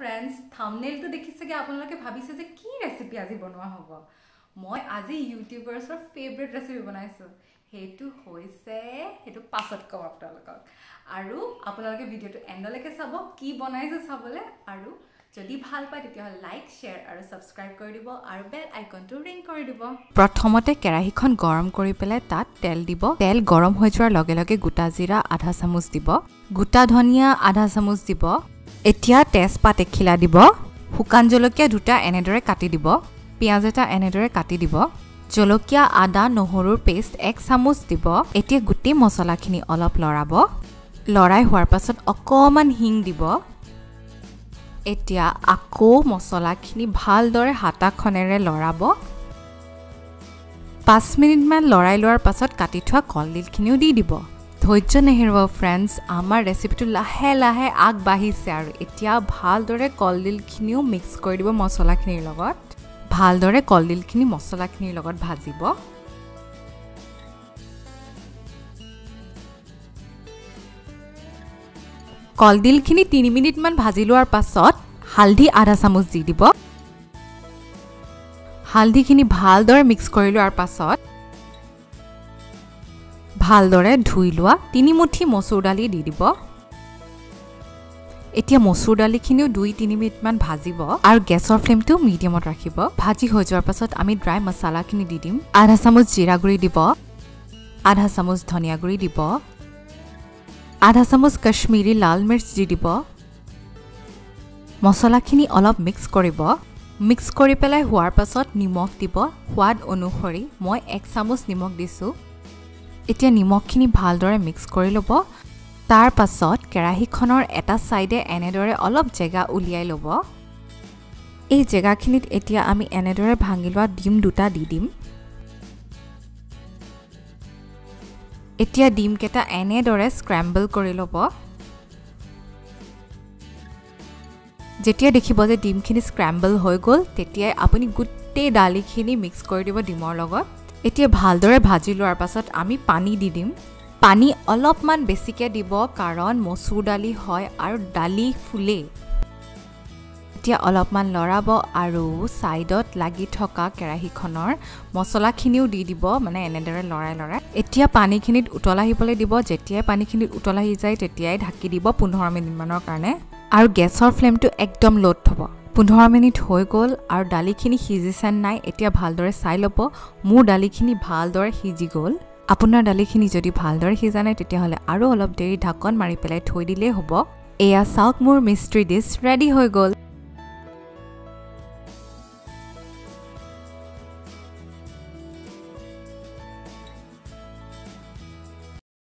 friends, thumbnail to dekhise ge apunaloke bhabise je ki recipe aji banwa hobo. Moi aji YouTubers or favorite recipe banaisu. Hetu hoise, hetu pasot kom apnalokok. Aru apunaloke video to end leke sabo ki banaisu sabole aru যদি ভাল পায় তেতিয়া like share আৰু subscribe কৰি দিব আৰু বেল আইকনটো ring কৰি দিব প্ৰথমতে কেৰাহীখন গৰম কৰি পেলাই তাত তেল দিব তেল গৰম হৈ যোৱাৰ লগে লগে গোটা জিৰা আধা চামুচ দিব গোটা ধনিয়া আধা চামুচ দিব এতিয়া তেজপাত এখিলা দিব শুকান জলকীয়া দুটা এনেদৰে কাটি দিব পিয়াজ এটা এনেদৰে কাটি দিব জলকীয়া আদা নহৰুৰ পেষ্ট 1 চামুচ দিব এতিয়া গুটি মছলাখিনি অলপ লৰাব লৰাই হোৱাৰ পাছত অকমান হিং দিব এতিয়া আকো মছলাখিনি ভালদৰে হাতাখনেৰে লৰাব 5 মিনিট মান লৰাই লোৱাৰ পাছত কাটি থোৱা কলডিলখিনিও দি দিব ধৈৰ্য নেহেৰুৱা ফ্ৰেন্ডছ আমাৰ ৰেচিপিটো লাহে লাহে আগবাঢ়িছে আৰু এতিয়া ভালদৰে কলডিলখিনিও মিক্স কৰি দিব মছলাখিনিৰ লগত ভালদৰে কলডিলখিনি মছলাখিনিৰ লগত ভাজিব কলডিলখিনি 3 মিনিট মান ভাজি লোৱাৰ পাছত হালধি আধা চামুচ দি দিব হালধিখিনি ভালদৰে মিক্স কৰি লোৱাৰ পাছত ভালদৰে ধুই লোৱা 3 মুঠি মসুৰ দালি দি দিব এতিয়া মসুৰ দালিখিনিও 2-3 মিনিট মান ভাজিব আৰু গেছৰ ফ্লেমটো মিডিয়ামত ৰাখিব ভাজি হৈ যোৱাৰ পাছত আমি ড্ৰাই মছলাখিনি দি দিম আধা চামুচ জিৰা গুৰি দিব আধা চামুচ ধনিয়া গুৰি দিব আধা চামুচ কাশ্মীৰী লাল মিৰ্চ দি দিব মছলাখিনি অলপ মিক্স কৰিব মিক্স কৰি পেলাই হোৱাৰ পাছত নিমখ দিব সোৱাদ অনুসৰি মই 1 চামুচ নিমখ দিছো এতিয়া নিমখখিনি ভালদৰে মিক্স কৰি ল'ব তাৰ পাছত কেৰাহীখনৰ এটা সাইডে এনেদৰে অলপ জেগা উলিয়াই ল'ব এই জেগাখিনিত এতিয়া আমি এনেদৰে ভাঙি লোৱা ডিম দুটা দি দিম এতিয়া ডিম কেটা এনেদৰে স্ক্ৰাম্বল কৰি ল'ব যেতিয়া দেখিব যে ডিমখিনি স্ক্ৰাম্বল হৈ গ'ল তেতিয়া আপুনি গুটেই দালিখিনি মিক্স কৰি দিব ডিমৰ লগত এতিয়া ভালদৰে ভাজি লোৱাৰ পাছত আমি পানী দি দিম পানী অলপমান বেছিকে দিব কাৰণ মসুৰ দালি হয় আৰু দালি ফুলে এতিয়া অলপমান লৰাব আৰু সাইডত লাগি থকা কেৰাহীখনৰ মছলাখিনিও দি দিব মানে এনেদৰে লৰাই লৰাই এতিয়া পানীখিনিত উতল আহিবলৈ দিব যেতিয়া পানীখিনিত উতল আহি যায় তেতিয়াই ঢাকি দিব 15 মিনিট মানৰ কাৰণে আৰু গেছৰ ফ্লেমটো একদম লোত থব 15 মিনিট হৈ গ'ল আৰু দালিখিনি সিজিছে নাই এতিয়া ভালদৰে চাই ল'ব মোৰ দালিখিনি ভালদৰে সিজি গ'ল আপোনাৰ দালিখিনি যদি ভালদৰে সিজা নাই তেতিয়াহলে আৰু অলপ দেৰি ঢাকন মাৰি পেলাই থৈ দিলেই হ'ব এয়া চাওক মোৰ মিষ্টি ডিশ ৰেডি হৈ গ'ল